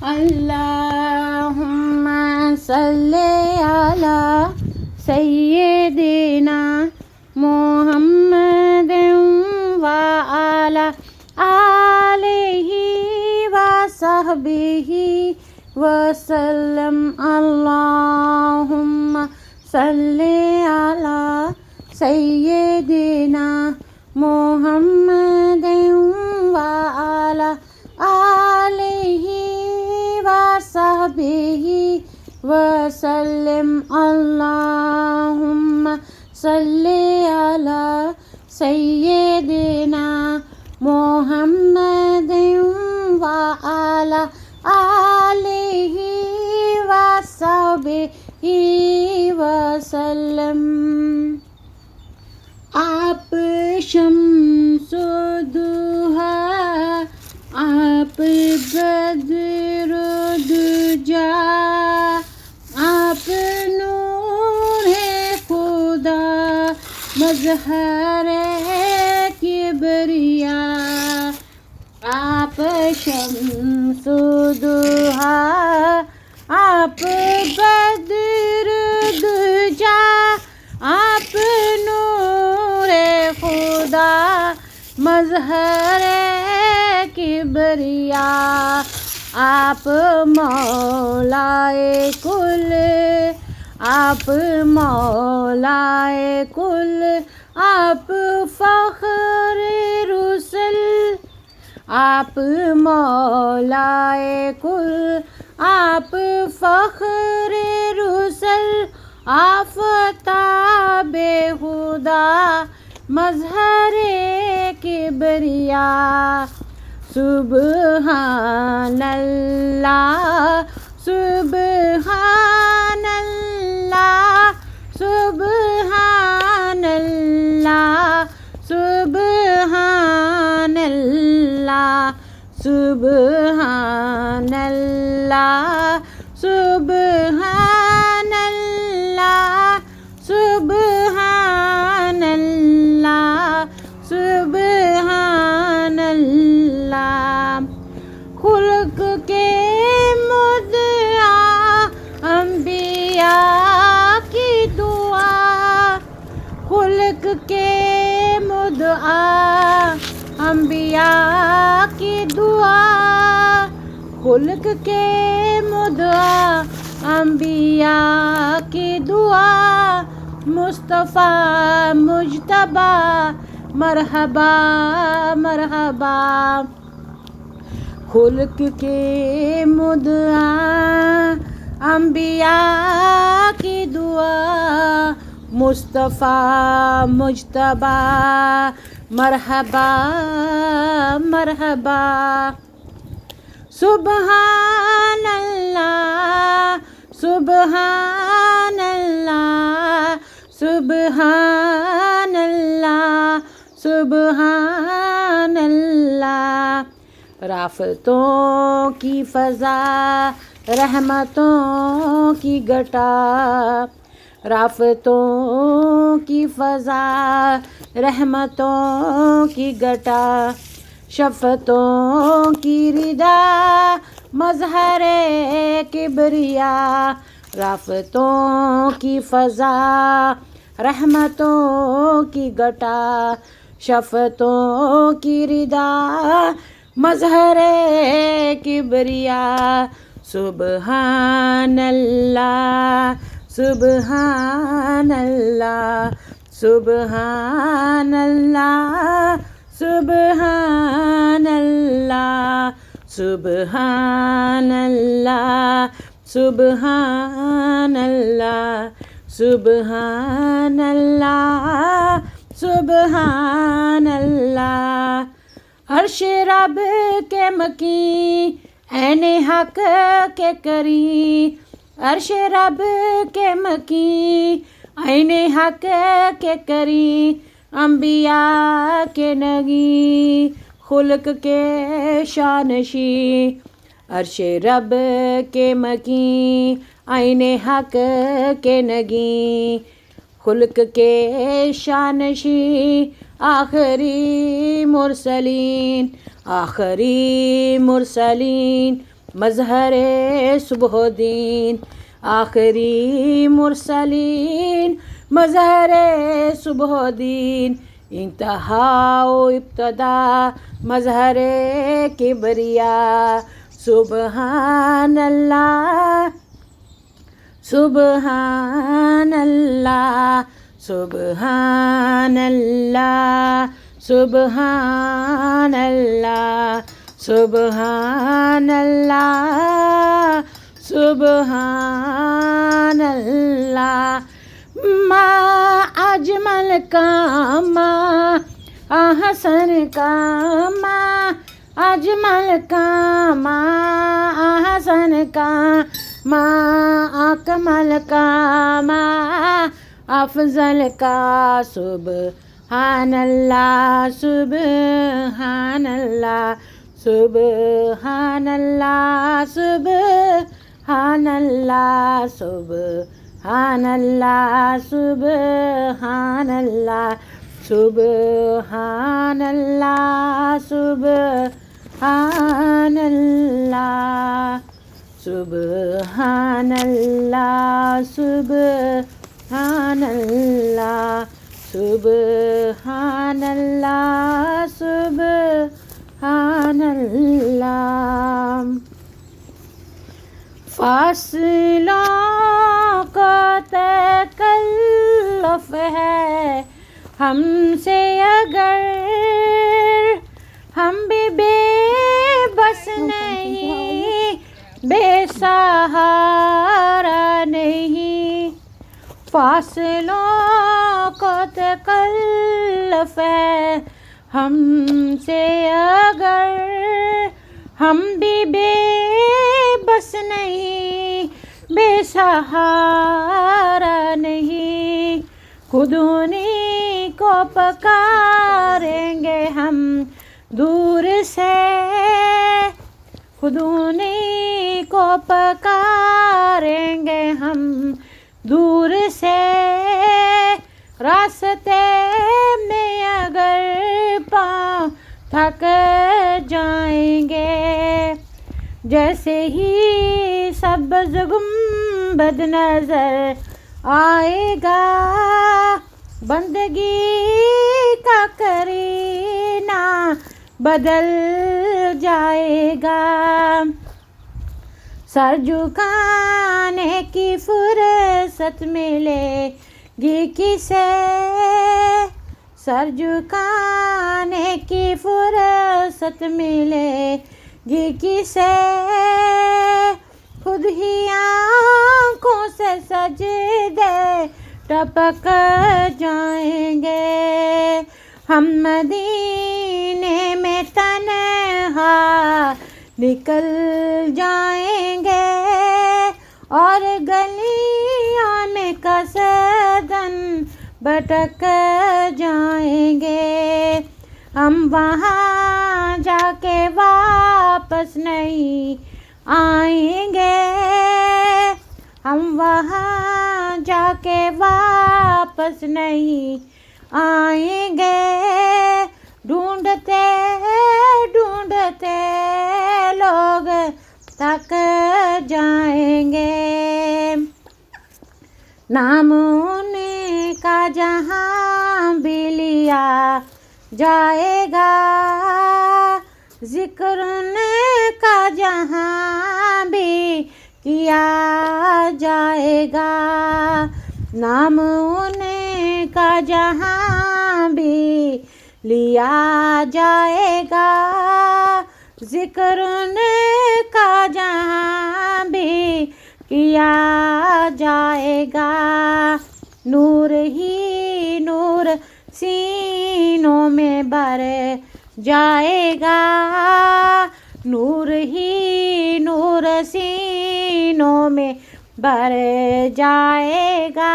اللہم صلی علی سیدنا محمد وعلی آلہ وصحبہ وسلم. اللہم صلی علی سیدنا محمد وعلی آلہ وصحبہ وسلم. اللہم صلی علی سیدنا محمد وعلی آلہ وصحبہ وسلم. آپ شمس و ضحیٰ، آپ بدر و دجا، آپ نور خدا، مظہر کبریاء. آپ شمس و ضحیٰ، آپ بدر دجا، آپ نور خدا، مظہر کبریاء. آپ مولائے کل، آپ مولائے کل، آپ فخر رسل. آپ مولائے کل، آپ فخر رسل، آفتاب خدا، مظہر کبریاء. سبحان اللہ، سبحان اللہ، سبحان اللہ، سبحان اللہ، سبحان اللہ، سبحان اللہ، سبحان اللہ، سبحان اللہ. خلق کے مدعا انبیاء کی دعا، خلق کے مدعا انبیاء کی دعا، خلق کے مدعا انبیاء کی دعا. مصطفیٰ مجتبیٰ مرحبا مرحبا. خلق کے مدعا انبیاء کی دعا، مصطفیٰ مجتبیٰ مرحبا مرحبا. سبحان اللہ، سبحان اللہ، سبحان اللہ، سبحان اللہ. رافتوں کی فضا، رحمتوں کی گٹا، رافتوں کی فضا، رحمتوں کی گٹا، شفتوں کی ردا، مظہر کبریاء. رافتوں کی فضا، رحمتوں کی گٹا، شفتوں کی ردا، مظہر کبریاء. سبحان اللہ، سبحان اللہ، سبحان اللہ، سبحان اللہ، سبحان اللہ، سبحان اللہ، سبحان اللہ، سبحان اللہ. عرش رب کے مکیں، عین حق کے کریں، عرش رب کے مکیں، عین حق کے کریں، انبیاء کے نگیں، خلق کے شانشیں. عرش رب کے مکیں، عین حق کے نگیں، خلق کے شانشیں. آخری مرسلین، آخری مرسلین، مظہر صبح و دین، آخری مرسلین مظہر صبح و دین، انتہا و ابتدا مظہر کبریا۔ سبحان اللہ سبحان اللہ سبحان اللہ سبحان اللہ سبحان اللہ سبحان اللہ۔ ما اجمل کا ما احسن کا ما اجمل کا ما احسن کا ما اکمل کا ما افضل کا۔ سبحان اللہ سبحان اللہ سبحان اللہ سبحان اللہ سبحان اللہ سبحان اللہ سبحان اللہ سبحان اللہ سبحان اللہ سبحان اللہ سبحان اللہ سبحان اللہ۔ فاصلوں کو تکلف ہے ہم سے اگر، ہم بھی بے بس نہیں بے سہارا نہیں۔ فاصلوں کو تکلف ہے ہم سے اگر، ہم بھی بے بس نہیں بے سہارا نہیں۔ خود انہیں کو پکاریں گے ہم دور سے، خود انہیں کو پکاریں گے ہم دور سے۔ راستے میں اگر پاؤں تھک جائیں گے، جیسے ہی سبز گنبد نظر آئے گا، بندگی کا کرینہ بدل جائے گا۔ سر جھکانے کی فرصت ملے گی کسے، سر جھکانے کی فرصت ملے گی کسے، خود ہی آنکھوں سے سجدے ٹپک جائیں گے۔ ہم مدینے میں تنہا نکل جائیں گے، اور گلیوں میں قصداً بھٹک جائیں گے۔ ہم وہاں جا کے واپس نہیں آئیں گے، ہم وہاں جا کے واپس نہیں آئیں گے۔ ڈھونڈتے ڈھونڈتے لوگ تک جائیں گے، نام ان کا جہاں بھی لیا جائے گا، ذکر ان کا جہاں بھی کیا جائے گا۔ نام ان کا جہاں بھی لیا جائے گا، ذکر ان کا جہاں بھی کیا جائے گا۔ نور ہی نور سینوں میں بر جائے گا، نور ہی نور سینوں میں بر جائے گا،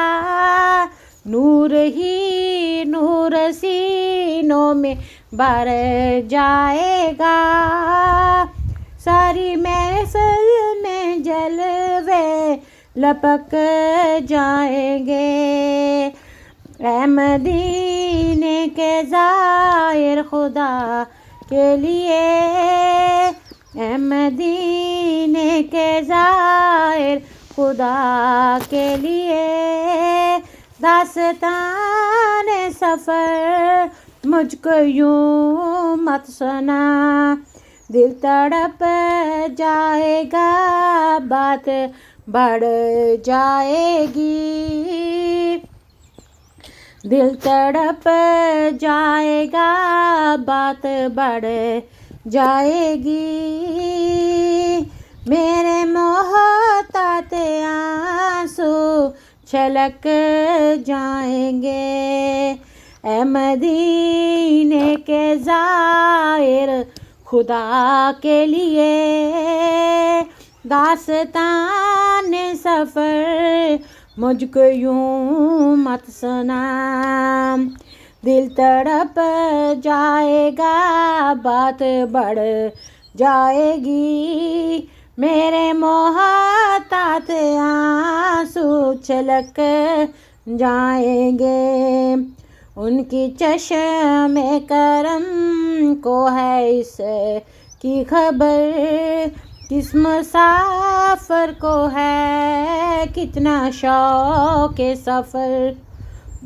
نور ہی نور سینوں میں بر جائے گا۔ ساری محفل میں جلوے لپک جائیں گے، اے مدینے کے زائر خدا کے لیے، اے مدینے کے ظاہر خدا کے لیے داستان سفر مجھ کو یوں مت سنا، دل تڑپ جائے گا بات بڑھ جائے گی، دل تڑپ جائے گا بات بڑھ جائے گی، میرے محتاط آنسو چھلک جائیں گے، اے مدینے کے زائر خدا کے لیے داستان سفر مجھ کو یوں مت سنا، دل تڑپ جائے گا بات بڑھ جائے گی، میرے محتاط آنسو چھلک جائیں گے، ان کی چشم کرم کو ہے اس کی خبر، کس مسافر کو ہے کتنا شوق سفر،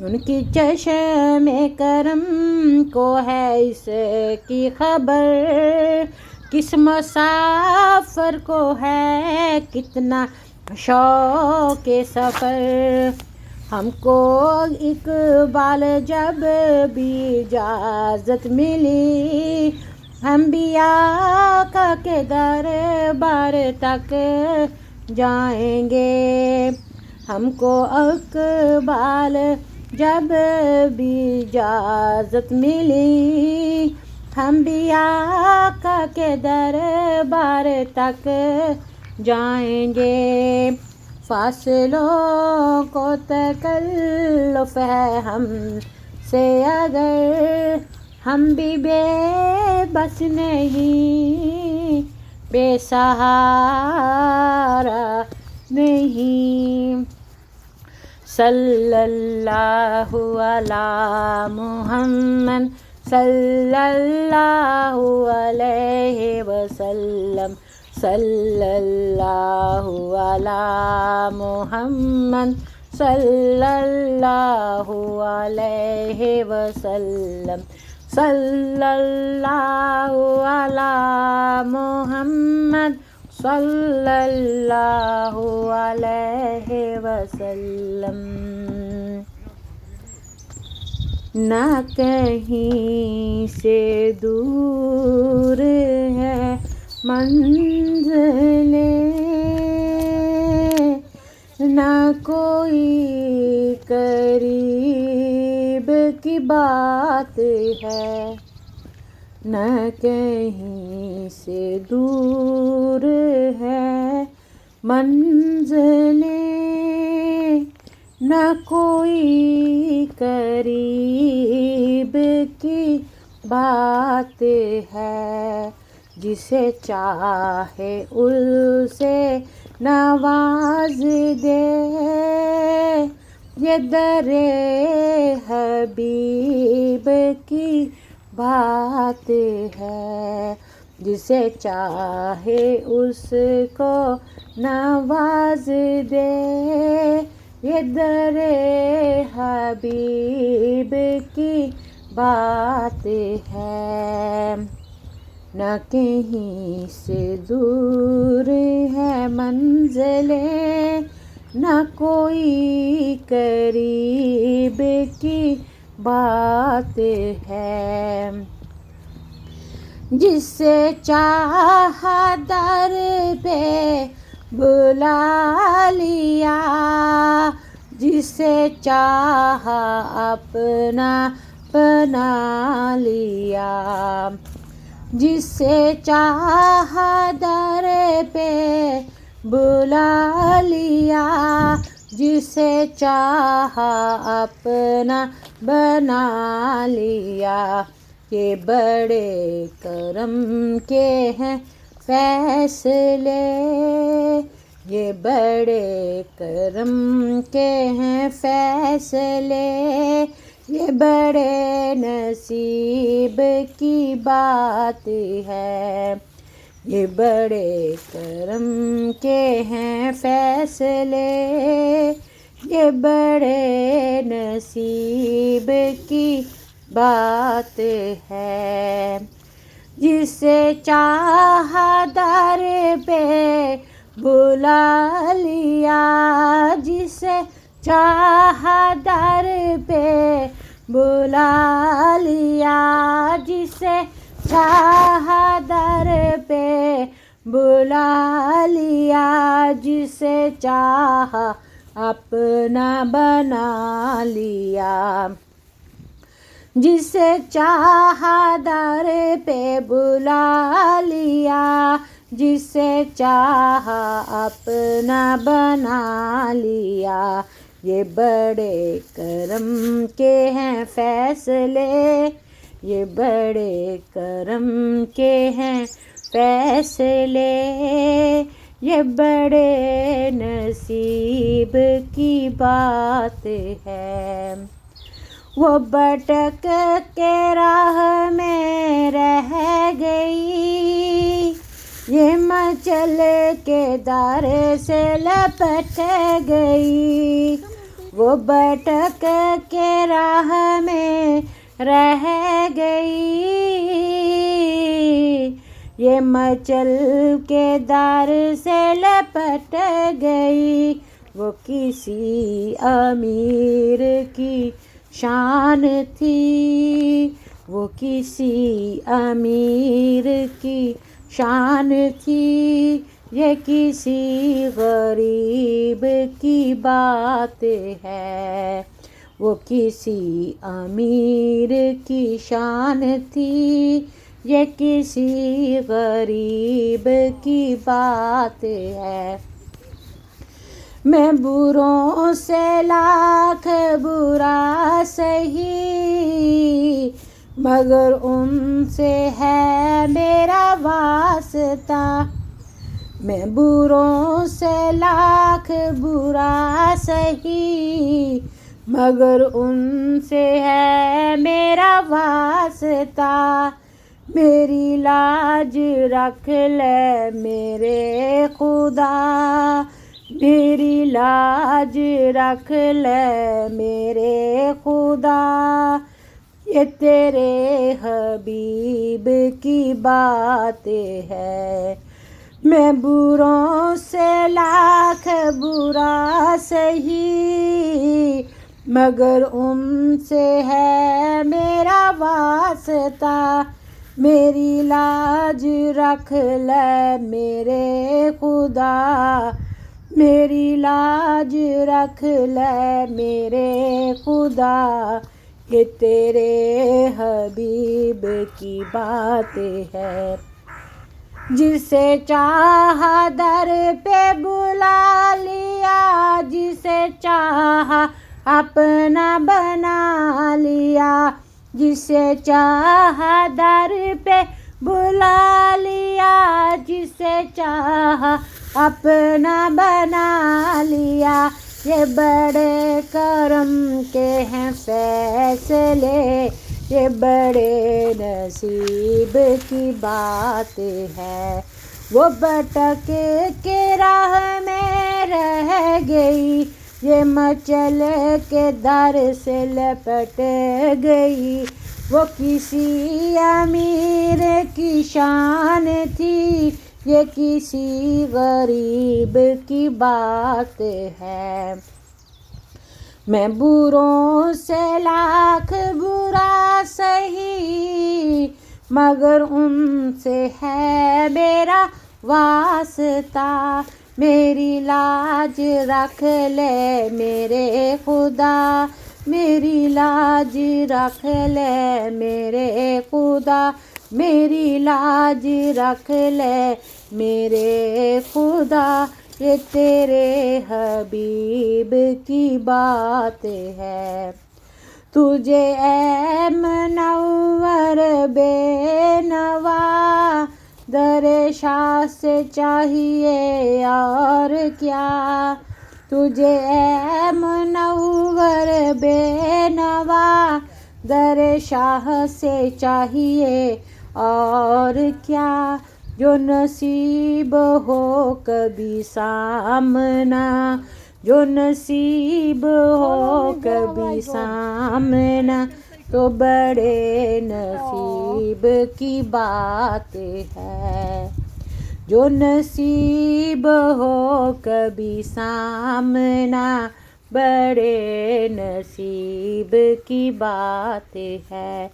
ان کی چشم کرم کو ہے اس کی خبر، کس مسافر کو ہے کتنا شوق سفر، ہم کو اقبال جب بھی اجازت ملی ہم بھی آقا کے دربار تک جائیں گے، ہم کو اقبال جب بھی اجازت ملی ہم بھی آقا کے دربار تک جائیں گے، فاصلوں کو تکلف ہے ہم سے اگر ہم بھی بے بس نہیں بے سہارا نہیں، صلی اللہ علی محمد صلی اللہ علیہ وسلم، صلی اللہ علی محمد صلی اللہ علیہ وسلم، صلی اللہ علی محمد صلی اللہ علیہ وسلم، نہ کہیں سے دور ہے منزلیں، نہ کوئی قریب کی بات ہے، نہ کہیں سے دور ہے منزلیں، نہ کوئی قریب کی بات ہے، جسے چاہے اسے نواز دے، یہ در حبیب کی بات ہے، جسے چاہے اس کو نواز دے، یہ در حبیب کی بات ہے، نہ کہیں سے دور ہے منزلیں، نہ کوئی قریب کی بات ہے، جس سے چاہا در پہ بلا لیا، جسے چاہا اپنا بنا لیا، جسے چاہا در پہ بلا لیا، جسے چاہا اپنا بنا لیا، یہ بڑے کرم کے ہیں فیصلے، یہ بڑے کرم کے ہیں فیصلے، یہ بڑے نصیب کی بات ہے، یہ بڑے کرم کے ہیں فیصلے، یہ بڑے نصیب کی بات ہے۔ جسے چاہا در پہ بلا لیا، جسے چاہا در پہ بلا لیا، جسے چاہا در پہ بلا لیا، جسے چاہا اپنا بنا لیا، جسے چاہا در پہ بلا لیا، جسے چاہا اپنا بنا لیا، یہ بڑے کرم کے ہیں فیصلے، یہ بڑے کرم کے ہیں فیصلے، یہ بڑے نصیب کی بات ہے۔ وہ بھٹک کے راہ میں رہ گئی، یہ مچل کے در سے لپٹ گئی، وہ بھٹک کے راہ میں رہ گئی، یہ مچل کے در سے لپٹ گئی، وہ کسی امیر کی شان تھی، وہ کسی امیر کی شان تھی، یہ کسی غریب کی بات ہے، وہ کسی امیر کی شان تھی، یہ کسی غریب کی بات ہے۔ میں بروں سے لاکھ برا سہی، مگر ان سے ہے میرا واسطہ، میں بروں سے لاکھ برا سہی، مگر ان سے ہے میرا واسطہ، میری لاج رکھ لے میرے خدا، میری لاج رکھ لے میرے خدا، یہ تیرے حبیب کی بات ہے۔ میں بروں سے لاکھ برا سہی، مگر ان سے ہے میرا واسطہ، میری لاج رکھ لے میرے خدا، میری لاج رکھ لے میرے خدا، یہ تیرے حبیب کی بات ہے۔ جسے چاہا در پہ بلا لیا، جسے چاہا اپنا بنا لیا، جسے چاہا در پہ بلا لیا، جسے چاہا اپنا بنا لیا، یہ بڑے کرم کے ہیں فیصلے، یہ بڑے نصیب کی بات ہے۔ وہ بھٹک کے راہ میں رہ گئی، یہ مچل کے در سے لپٹ گئی، وہ کسی امیر کی شان تھی، یہ کسی غریب کی بات ہے۔ میں بروں سے لاکھ برا سہی، مگر ان سے ہے میرا واسطہ، میری لاج رکھ لے میرے خدا، میری لاج رکھ لے میرے خدا، میری لاج رکھ لے میرے خدا، یہ تیرے حبیب کی بات ہے۔ تجھے اے منور بے نوا، در شاہ سے چاہیے اور کیا، تجھے اے منور بے نوا، در شاہ سے چاہیے اور کیا، جو نصیب ہو کبھی سامنا، جو نصیب ہو کبھی سامنا، تو بڑے نصیب کی بات ہے۔ جو نصیب ہو کبھی سامنا، بڑے نصیب کی بات ہے۔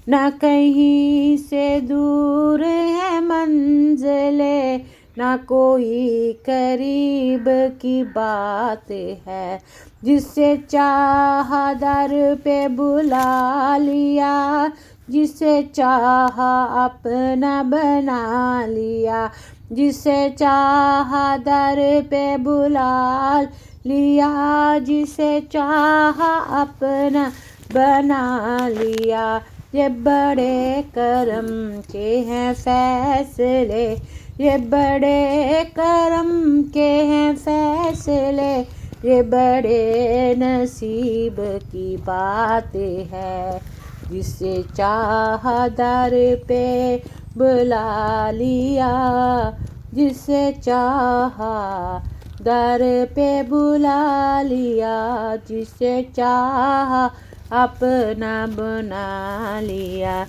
نہ کہیں سے دور ہے منزلیں، نہ کوئی قریب کی بات ہے۔ جسے چاہا در پہ بلا لیا، جسے چاہا اپنا بنا لیا، جسے چاہا در پہ بلا لیا، جسے چاہا اپنا بنا لیا۔ یہ بڑے کرم کے ہیں فیصلے، یہ بڑے کرم کے ہیں فیصلے، یہ بڑے نصیب کی بات ہے۔ جسے چاہا در پہ بلا لیا، جسے چاہا در پہ بلا لیا، جسے چاہا اپنا بنا لیا،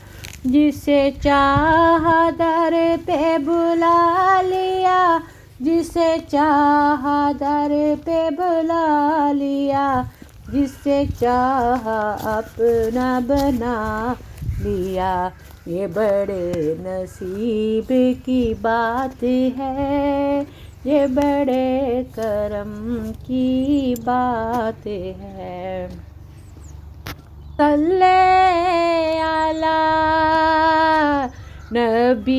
جسے چاہا در پہ بلا لیا، جسے چاہا در پہ بلا لیا، جسے چاہا اپنا بنا لیا۔ یہ بڑے نصیب کی بات ہے، یہ بڑے کرم کی بات ہے۔ صلی علی نبینا،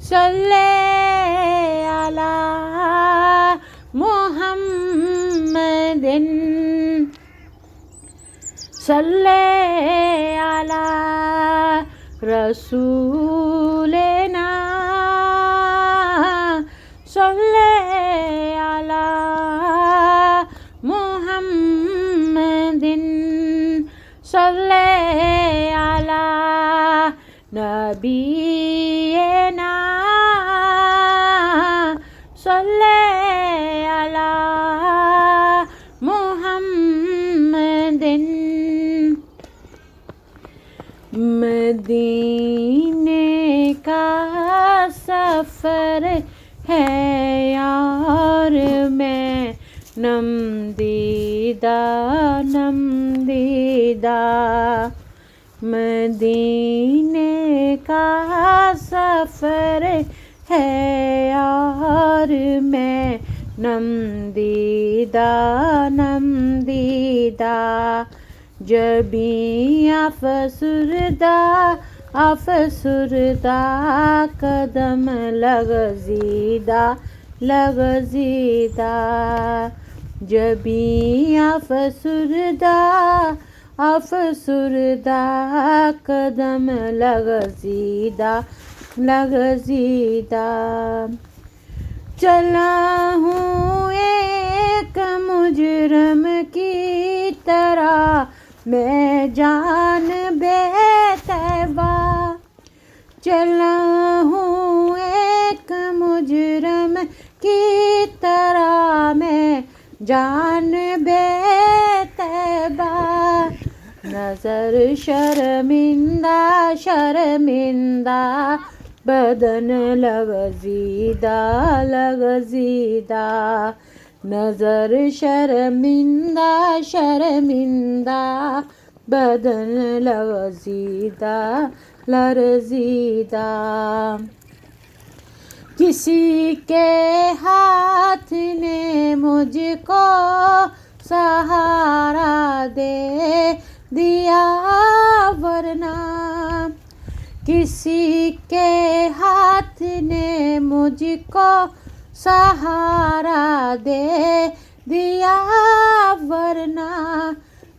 صلی علی محمد، صلی علی رسولنا، صلی علی محمد، صلی علی نبینا، صلی علی محمد۔ مدینے کا سفر ہے یار میں نم دیدہ، نم دیدہ۔ مدینے کا سفر ہے یار میں نم دیدہ، نم دیدہ۔ جبیں افسردہ، افسردہ قدم لغزیدہ، لغزیدہ۔ جبیں افسردہ، افسردہ قدم لغزیدہ، لغزیدہ۔ چلا ہوں ایک مجرم کی طرح میں جانب طیبہ، چلا ہوں ایک مجرم کی طرح میں جانب طیبہ۔ نظر شرمندہ، شرمندہ بدن لغزیدہ، لغزیدہ۔ نظر شرمندہ، شرمندہ بدن لغزیدہ، لرزیدہ۔ کسی کے ہاتھ نے مجھ کو سہارا دے دیا، ورنہ کسی کے ہاتھ نے مجھ کو سہارا دے دیا، ورنہ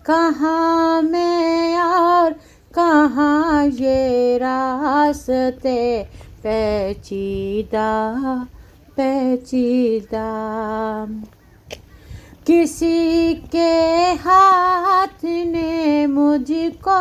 کہاں میں اور کہاں یہ راستے پیچیدہ، پیچیدہ۔ کسی کے ہاتھ نے مجھ کو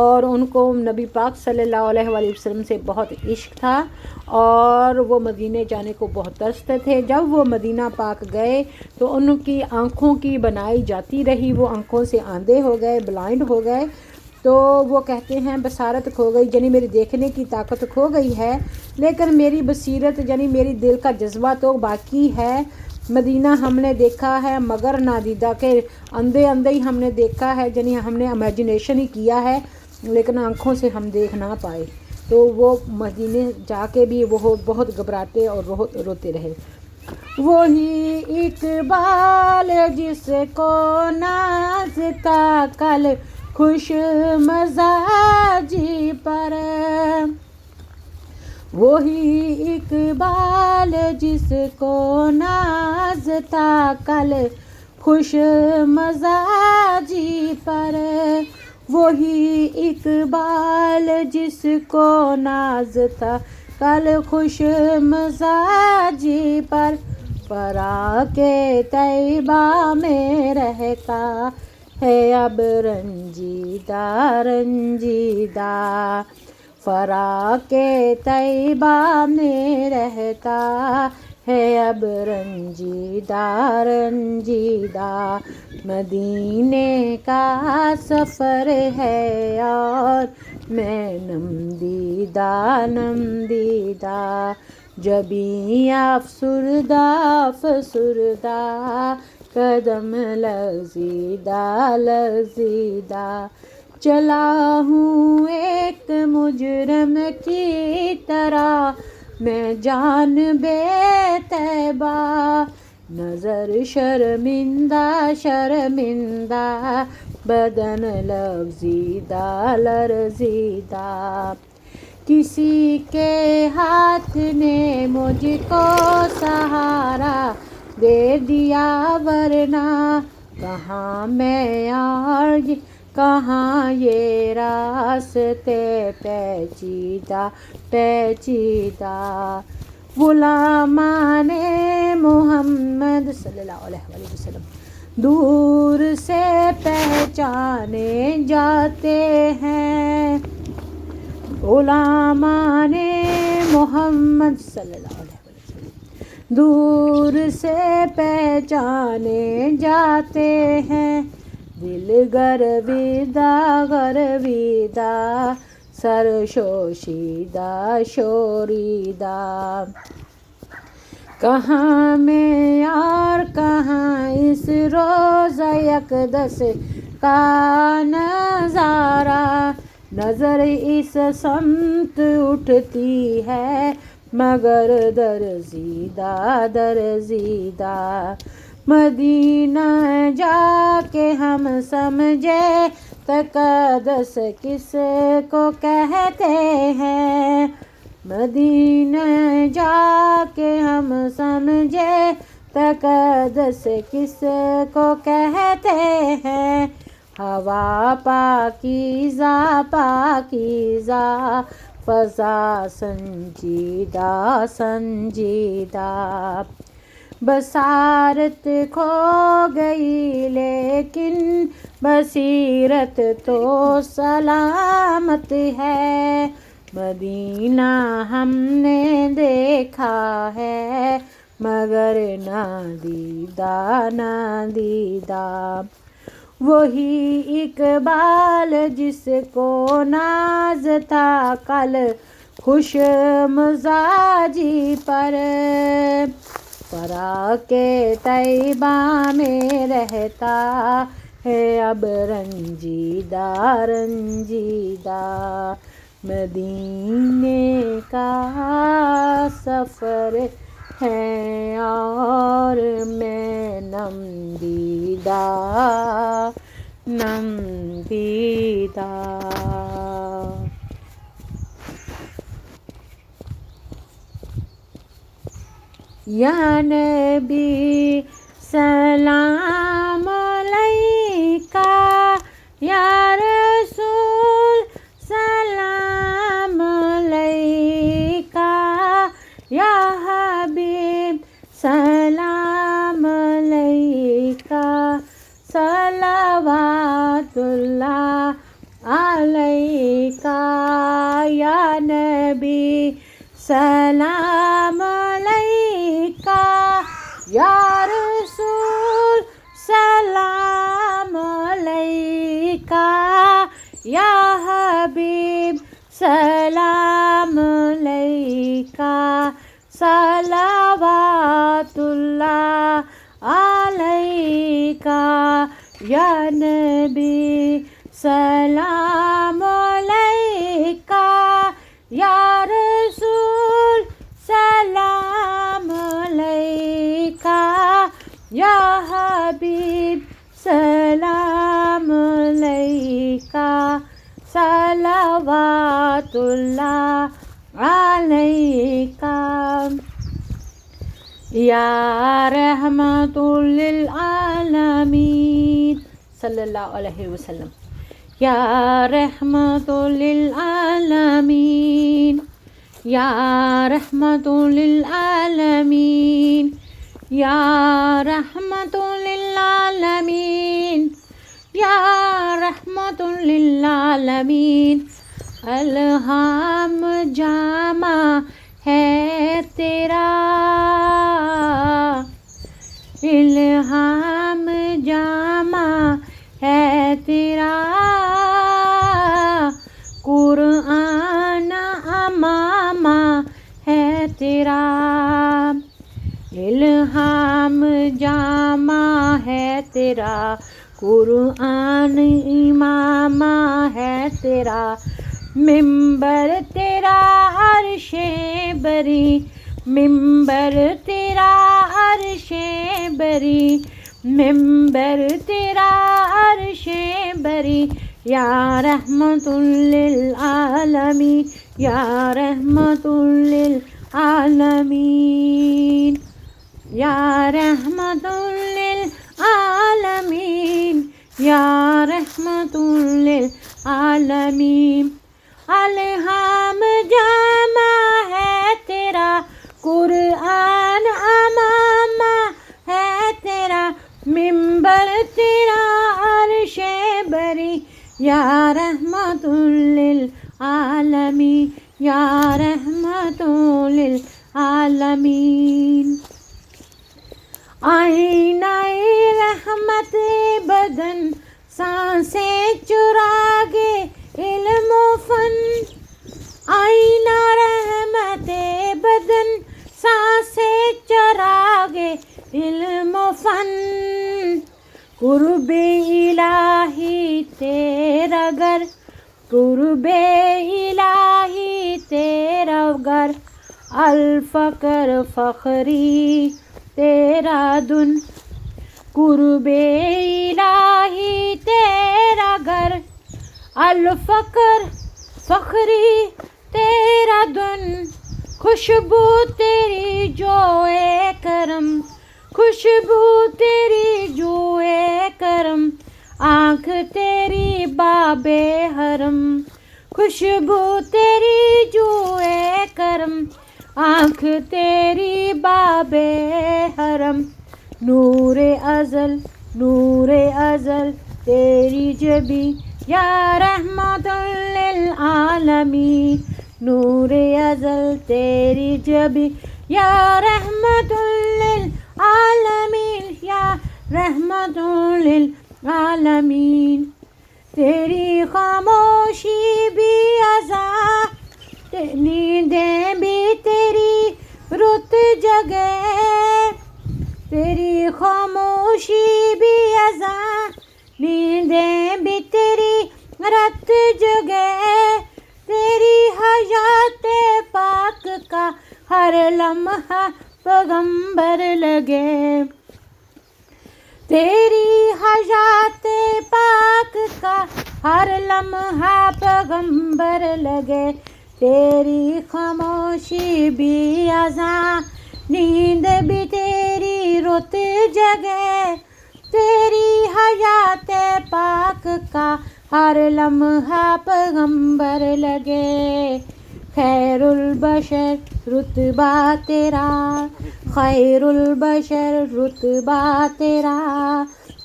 اور ان کو نبی پاک صلی اللہ علیہ وآلہ وسلم سے بہت عشق تھا اور وہ مدینے جانے کو بہت ترستے تھے۔ جب وہ مدینہ پاک گئے تو ان کی آنکھوں کی بنائی جاتی رہی، وہ آنکھوں سے اندھے ہو گئے، بلائنڈ ہو گئے، تو وہ کہتے ہیں بصارت کھو گئی، یعنی میری دیکھنے کی طاقت کھو گئی ہے، لیکن میری بصیرت یعنی میری دل کا جذبہ تو باقی ہے۔ مدینہ ہم نے دیکھا ہے مگر نادیدہ، کے اندھے اندھے ہی ہم نے دیکھا ہے، یعنی ہم نے امیجنیشن ہی کیا ہے لیکن آنکھوں سے ہم دیکھ نہ پائے۔ تو وہ مدینے جا کے بھی وہ بہت گھبراتے اور بہت روتے رہے۔ وہی اقبال جس کو نازتا کل خوش مزاجی پر، وہی اقبال جس کو نازتا کل خوش مزاجی پر، وہی اقبال جس کو نازتا کل خوش مزاجی پر، فراق طیبہ میں رہتا ہے اب رنجیدہ رنجیدہ، فراق طیبہ میں رہتا ہے اب رنجیدہ رنجیدہ، مدینے کا سفر ہے اور میں نم دیدہ نم دیدہ، جبیں افسردہ افسردہ قدم لرزیدہ لرزیدہ، چلا ہوں ایک مجرم کی طرح میں جانب طیبہ، نظر شرمندہ شرمندہ بدن لرزیدہ لرزیدہ، کسی کے ہاتھ نے مجھ کو سہارا دے دیا ورنہ کہاں میں اور کہاں یہ راستے پیچیدہ پیچیدہ، غلامان محمد صلی اللہ علیہ وآلہ وسلم دور سے پہچانے جاتے ہیں، غلامان محمد صلی اللہ علیہ وسلم دور سے پہچانے جاتے ہیں، دل گرویدہ گرویدہ سر شوشیدہ شوریدہ، کہاں میں اور کہاں اس روزہ یکدس کا نظارہ، نظر اس سمت اٹھتی ہے مگر درزیدہ درزیدہ، مدینہ جا کے ہم سمجھے تقدس کس کو کہتے ہیں، مدینہ جا کے ہم سمجھے تقدس کس کو کہتے ہیں، ہوا پاکیزہ پاکیزہ فضا سنجیدہ سنجیدہ، بصارت کھو گئی لیکن بصیرت تو سلامت ہے، مدینہ ہم نے دیکھا ہے مگر نادیدہ نادیدہ، وہی اقبال جس کو ناز تھا کل خوش مزاجی پر، فراق طیبہ میں رہتا ہے اب رنجیدہ رنجیدہ، مدینے کا سفر ہے اور میں نم دیدہ نم دیدہ۔ یا نبی سلام علیکہ، یا رسول سلام علیکہ، یا حبیب سلام علیکہ، صلوات اللہ علیکا یا نبی سلام علیکا یا رسول سلام علیکا یا حبیب سلام علیکا صلوات اللہ علیکا یا نبی سلام علیکا یا رسول سلام علیکا یا حبیب سلام علیکا صلوات اللہ علیکا یا رحمت للعالمین صلی اللہ علیہ وسلم یا رحمت للعالمین یا رحمت للعالمین یا رحمت للعالمین یا رحمت للعالمین الہام جامع ہے تیرا الہام جامع ہے تیرا قرآن امامہ ہے تیرا الہام جامع ہے تیرا قرآن امامہ ہے تیرا ممبر تیرا عرش بری ممبر تیرا عرش بری ممبر تیرا عرش بری یا رحمت للعالمین یا رحمت للعالمین یا رحمت للعالمین یا رحمت للعالمین الہام جامع ہے تیرا قرآن امامہ ہے تیرا ممبر تیرا عرش بری یا رحمت للعالمین یا رحمت للعالمین آئینہ رحمت بدن سانسیں چراغے علم و فن آئینہ رحمت بدن سانسیں چراغے علم و فن قرب الہی تیرا گر قرب الہی تیرا گر الفقر فخری تیرا دن قرب الہی تیرا گر الفقر فخری تیرا دن خوشبو تیری جوئے کرم خوشبو تیری جوئے کرم آنکھ تیری باب حرم خوشبو تیری جوئے کرم آنکھ تیری باب حرم نور ازل تیری جبی یا رحمت للعالمین نور ازل تیری جبی یا رحمت للعالمین یا رحمت للعالمین تیری خاموشی بھی ازاں نیندیں بھی تیری رت جگے تیری خاموشی بھی ازاں نیندیں بھی تیری رت جگے تیری حیات پاک کا ہر لمحہ پیغمبر لگے تیری حیات پاک کا ہر لمحہ پیغمبر لگے تیری خاموشی بھی ازاں نیند بھی تیری رت جگے تیری حیات پاک کا ہر لمحہ پیغمبر لگے خیر البشر رتبہ تیرا خیر البشر رتبہ تیرا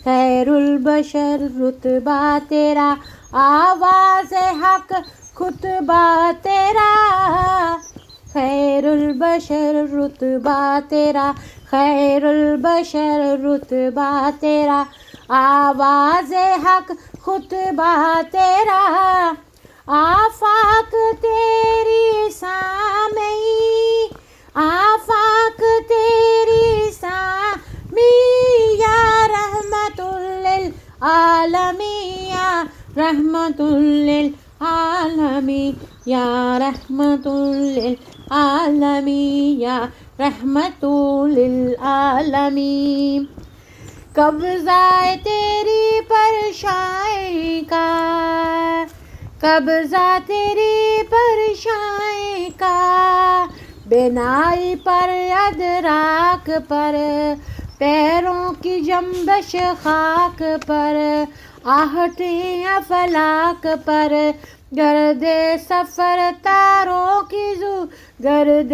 خیر البشر رتبہ تیرا آواز حق خطبہ تیرا، خیر البشر رتبہ تیرا، خیر البشر رتبہ تیرا، آواز حق خطبہ تیرا، آفاق تیری سامعی، آفاق تیری سامعی، یا رحمت للعالمین، یا رحمت للعالمین، یا رحمت للعالمین، یا رحمت للعالمین۔ قبضہ تیری پرچھائی کا، قبضہ تیری پرچھائی کا، بینائی پر ادراک پر، پیروں کی جنبش خاک پر، آہٹیں افلاک پر، گرد سفر تاروں کی زو، گرد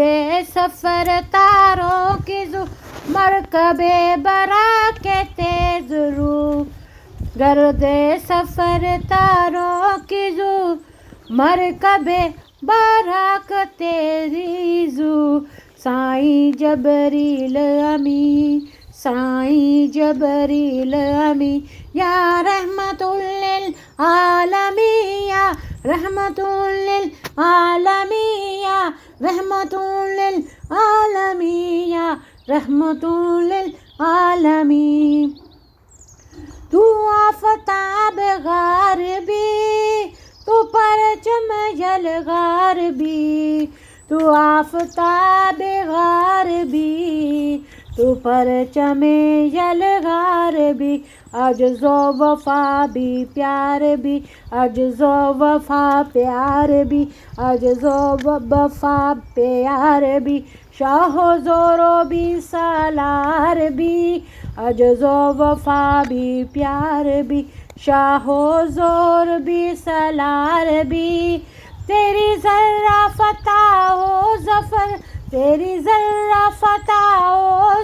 سفر تاروں کی زو، مرکب برا کے تیز رو، گرد سفر تاروں کی زو، مرکب برا کے تیری زو، سائیں جبریل امین، سائیں جبریل امین، یا رحمت للعالمین، یا رحمت للعالمین، یا رحمت للعالمین، یا رحمت للعالمین۔ تو آفتاب غاربی، تو پرچم غاربی، تو آفتاب غاربی، تو پرچم غاربی، عجز و وفا بھی پیار بھی، عجز و وفا پیار بھی، عجز و وفا پیار بھی، شاہ و زور و بھی سالار بھی، عجز و وفا بھی پیار بھی، شاہ و زور بھی سالار بھی، تیری ذرہ فتح و ظفر، تیری ذرہ فتح و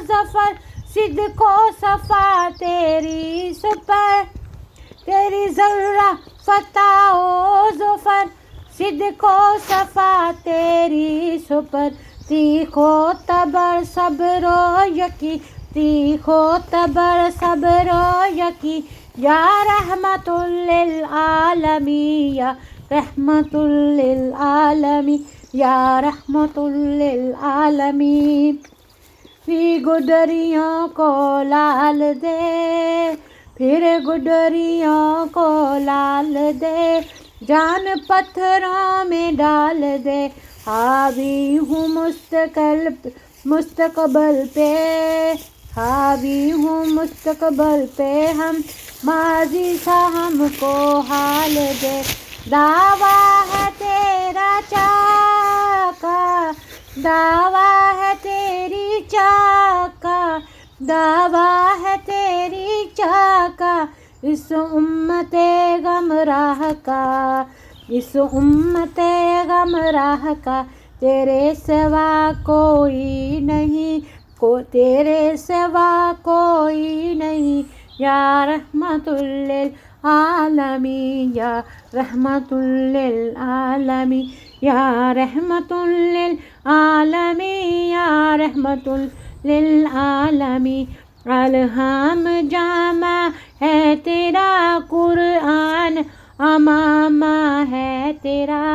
ظفر، صدق و صفا تیری سپر، تیری ذرہ فتح و ظفر، صدق و صفا تیری سپر، تیخ و تبر صبر و یقین، تیخ و تبر صبر و یقین، یا رحمت للعالمین، یا رحمت للعالمین، یا رحمت للعالمین۔ پھر گڈریوں کو لال دے، پھر گڈریوں کو لال دے، جان پتھروں میں ڈال دے، حاوی ہوں مستقبل پہ، حاوی ہوں مستقبل پہ، ہم ماضی سا ہم کو حال دے، دعویٰ ہے تیرا چاکا، دعویٰ ہے تیری چاکا، دعویٰ ہے تیری چاکا، اس امت گمراہ کا، اس امت گمراہ کا، تیرے سوا کوئی نہیں، تیرے سوا کوئی نہیں، یا رحمت للعالمین، یا رحمت للعالمین، یا رحمت للعالمین، یا رحمت للعالمین۔ الہام جامع ہے تیرا قرآن، امامہ ہے تیرا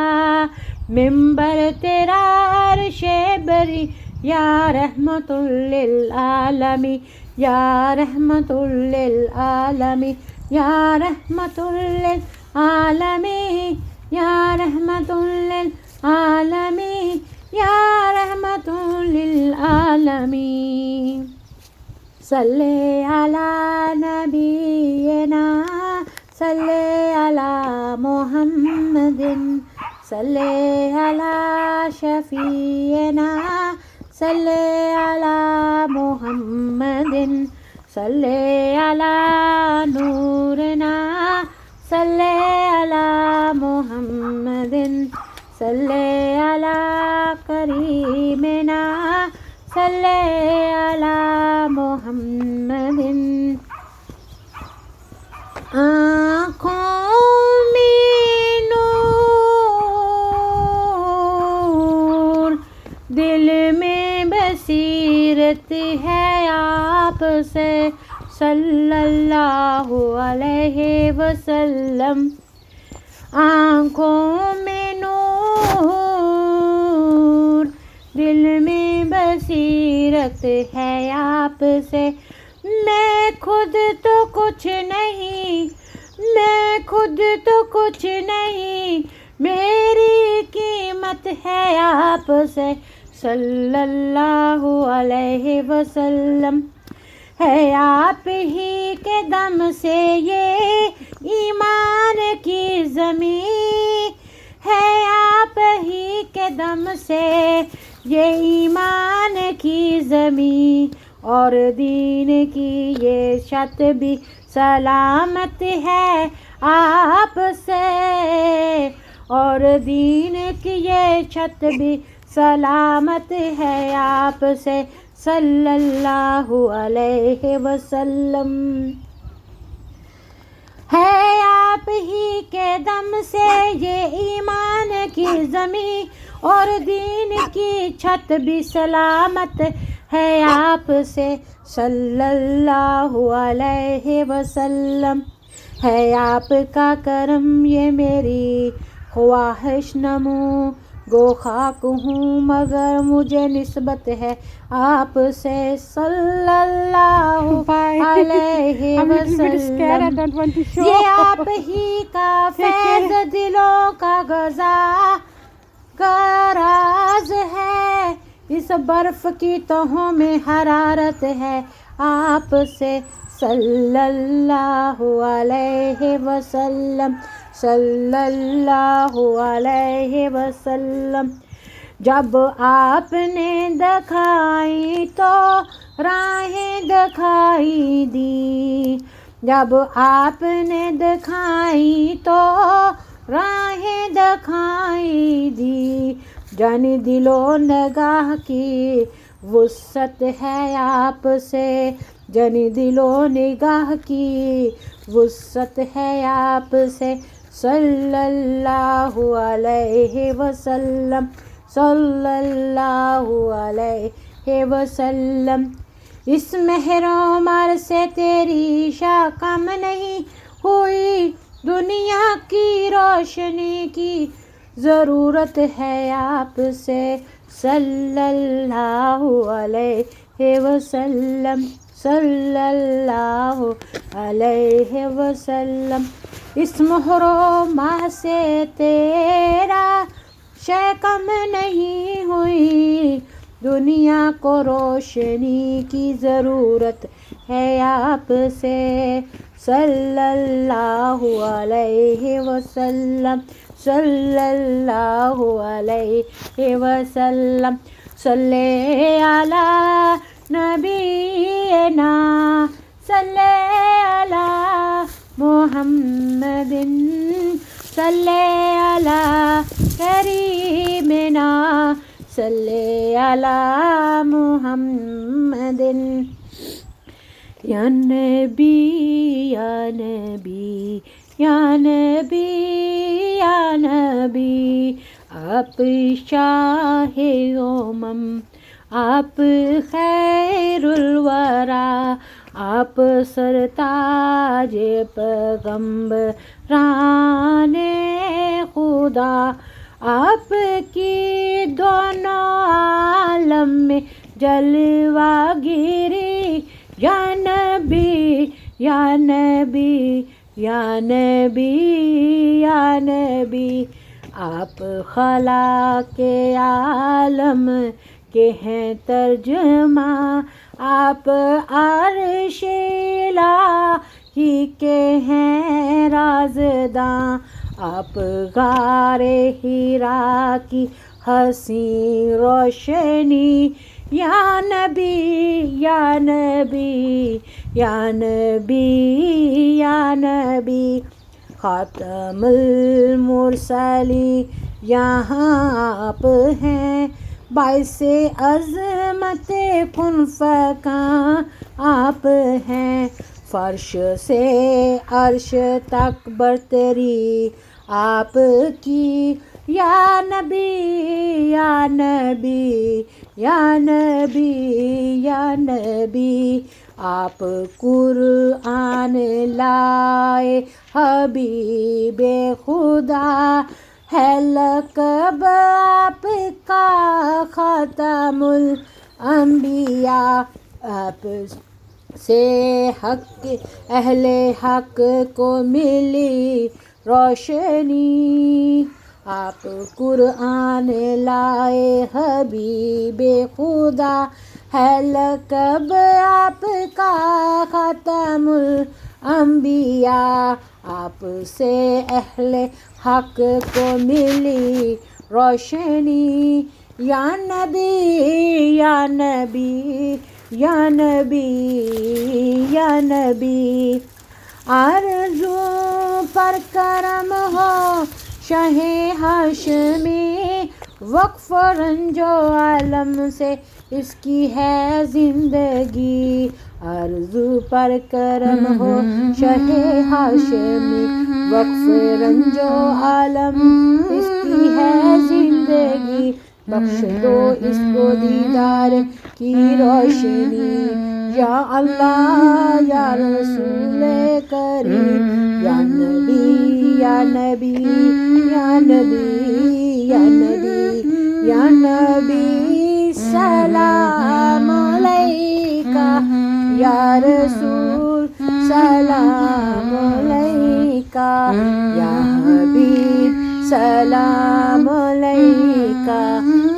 منبر، تیرا عرش بری، یا رحمت للعالمین، یا رحمت للعالمین، یا رحمت للعالمین، یا رحمت للعالمین، یا رحمت للعالمین۔ صلی علی نبینا، صلی علی محمد، صلی علی شفیعنا، صلی علی محمد، صلی علی نورنا، صلی علی محمد، صلی علی کریمنا، صلی علی محمد۔ آنکھوں میں بصیرت ہے آپ سے صلی اللہ علیہ وسلم، آنکھوں میں نور، دل میں بصیرت ہے آپ سے، میں خود تو کچھ نہیں، میں خود تو کچھ نہیں، میری قیمت ہے آپ سے صلی اللہ علیہ وسلم، ہے آپ ہی کے دم سے یہ ایمان کی زمین، ہے آپ ہی کے دم سے یہ ایمان کی زمین، اور دین کی یہ چھت بھی سلامت ہے آپ سے، اور دین کی یہ چھت بھی سلامت ہے آپ سے صلی اللہ علیہ وسلم، ہے آپ ہی کے دم سے یہ ایمان کی زمین، اور دین کی چھت بھی سلامت ہے آپ سے صلی اللہ علیہ وسلم، ہے آپ کا کرم یہ میری خواہش نمو، گو خاک ہوں مگر مجھے نسبت ہے آپ سے صلی اللہ علیہ وسلم، یہ آپ ہی کا فیض دلوں کا غذا کا راز ہے، اس برف کی تہوں میں حرارت ہے آپ سے صلی اللہ علیہ وسلم، صلی اللہ علیہ وسلم، جب آپ نے دکھائی تو راہیں دکھائی دی، جب آپ نے دکھائی تو راہیں دکھائی دی، جانی دل و نگاہ کی وسعت ہے آپ سے، جانی دل و نگاہ کی وسعت ہے آپ سے صلی اللہ علیہ وسلم، صلی اللہ علیہ وسلم، اس مہر عمر سے تیری شاہ کم نہیں ہوئی، دنیا کی روشنی کی ضرورت ہے آپ سے صلی اللہ علیہ وسلم، صلی اللہ علیہ وسلم، اس مہر و ماہ سے تیرا شے کم نہیں ہوئی، دنیا کو روشنی کی ضرورت ہے آپ سے صلی اللہ علیہ وسلم، صلی اللہ علیہ وسلم، صلی علی نبینا، صلی علی محمد، صلی علی کریمنا، صلی علی محمد، یا نبی یا نبی یا نبی یا نبی، آپ شاہ امم، آپ خیر الورا، آپ سرتاج پیغمبران خدا، آپ کی دونوں عالم میں جلوہ گیری، یا نبی یا نبی یا نبی یا نبی، آپ خلا کے عالم کے ہیں ترجمہ، آپ عرش الہی کے ہیں رازداں، آپ غار حرا کی حسین روشنی، یا نبی یا نبی یا نبی یا نبی، خاتم المرسلین یہاں آپ ہیں، باعث عظمت کن فکاں آپ ہیں، فرش سے عرش تک برتری آپ کی، یا نبی یا نبی یا نبی یا نبی آپ قرآن لائے حبیب خدا ہے لقب آپ کا خاتم الانبیاء آپ سے حق اہل حق کو ملی روشنی آپ قرآن لائے حبیب خدا ہے لقب آپ کا خاتم الانبیاء آپ سے اہل حق کو ملی روشنی یا نبی یا نبی یا نبی یا نبی آرزو پر کرم ہو شاہ ہاشمی وقف رنج و عالم سے اس کی ہے زندگی آرزو پر کرم ہو شاہ ہاشمی وقف رنج و عالم اس کی ہے زندگی بخش دو اس کو دیدار کی روشنی یا اللہ یا رسول کریم یا نبی یا نبی یا نبی یا نبی یا نبی سلام علیکہ یا رسول سلام علیکہ یا حبیب سلام علیکہ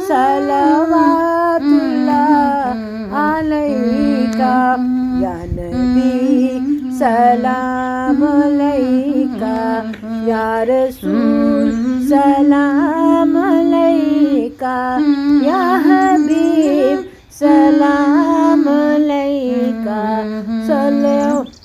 صلوات اللہ علیکہ یا نبی سلام علیکہ یا رسول سلام علیکہ یا حبیب سلام علیکہ صلوات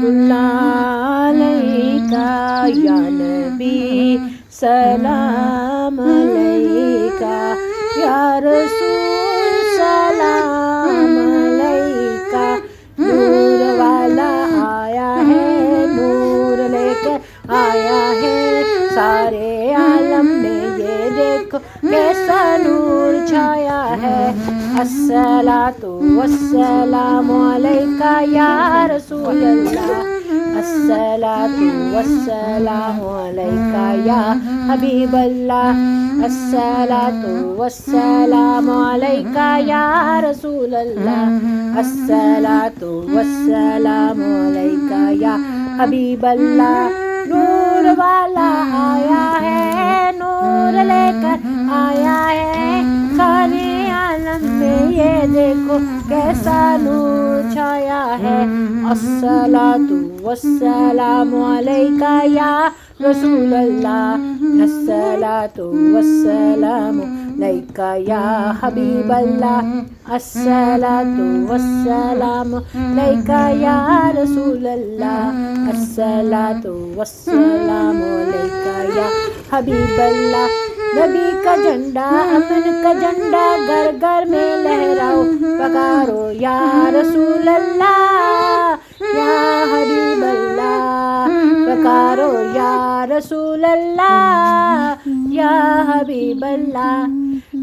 اللہ علیکہ یا نبی سلام علیکہ یا رسول سلام علیکہ نور والا آیا ہے نور لے کر آیا ہے سارے عالم میں یہ دیکھو کیسا نور چھایا ہے الصلاۃ والسلام علیکہ یا رسول اللہ الصلاۃ والسلام علیکہ یا حبیب اللہ الصلاۃ والسلام علیکہ یا رسول اللہ الصلاۃ والسلام علیکہ یا حبیب اللہ نور والا آیا ہے نور لے کر آیا ہے سارے عالم میں یہ دیکھو کیسا نور چھایا ہے الصلاۃ والسلام علیکہ یا رسول اللہ الصلاۃ والسلام علیکہ یا حبیب اللہ الصلاۃ والسلام علیکہ یا رسول اللہ الصلاۃ والسلام علیکہ یا حبیب اللہ نبی کا جھنڈا امن کا جھنڈا گھر گھر میں لہراؤ پکارو یا رسول اللہ یا حبیب اللہ پکارو یا رسول اللہ یا حبیب اللہ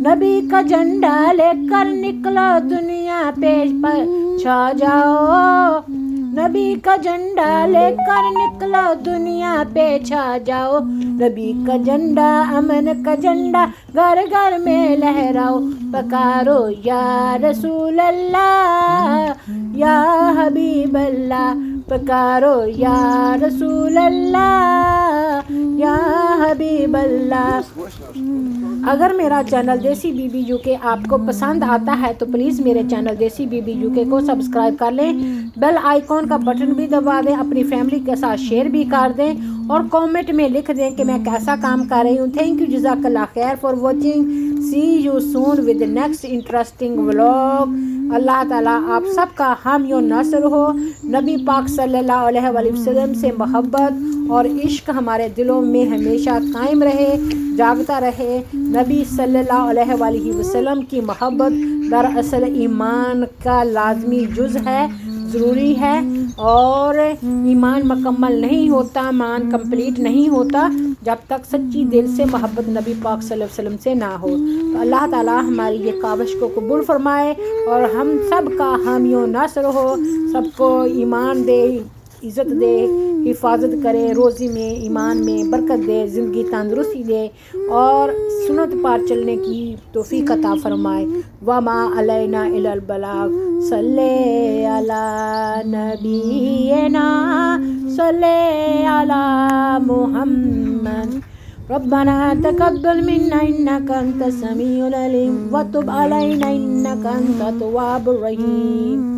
نبی کا جھنڈا لے کر نکلو دنیا پہ چھا جاؤ نبی کا جھنڈا لے کر نکلو دنیا پہ چھا جاؤ نبی کا جھنڈا امن کا جھنڈا گھر گھر میں لہراؤ پکارو یا رسول اللہ یا حبیب اللہ پکارو یا رسول اللہ یا حبیب اللہ اگر میرا چینل دیسی بی بی یو کے آپ کو پسند آتا ہے تو پلیز میرے چینل دیسی بی بی یو کے کو سبسکرائب کر لیں بیل آئیکن کا بٹن بھی دبا دیں اپنی فیملی کے ساتھ شیئر بھی کر دیں اور کامنٹ میں لکھ دیں کہ میں کیسا کام کر رہی ہوں تھینک یو جزاک اللہ خیر for watching see you soon with next interesting vlog اللہ تعالیٰ آپ سب کا حامی و ناصر ہو نبی پاک صلی اللہ علیہ وآلہ وسلم سے محبت اور عشق ہمارے دلوں میں ہمیشہ قائم رہے جاگتا رہے نبی صلی اللہ علیہ وآلہ وسلم کی محبت دراصل ایمان کا لازمی جز ہے ضروری ہے، اور ایمان مکمل نہیں ہوتا، ایمان کمپلیٹ نہیں ہوتا جب تک سچی دل سے محبت نبی پاک صلی اللہ علیہ وسلم سے نہ ہو۔ تو اللہ تعالیٰ ہماری یہ کاوش کو قبول فرمائے اور ہم سب کا حامی و ناصر ہو، سب کو ایمان دے، عزت دے، حفاظت کرے، روزی میں ایمان میں برکت دے، زندگی تندرستی دے اور سنت پر چلنے کی توفیق عطا فرمائے۔ وما علینا الا البلاغ۔ صلی علی نبینا صلی علی محمد۔ ربنا تقبل منا انك انت السميع العليم وتب علينا انك انت التواب الرحيم۔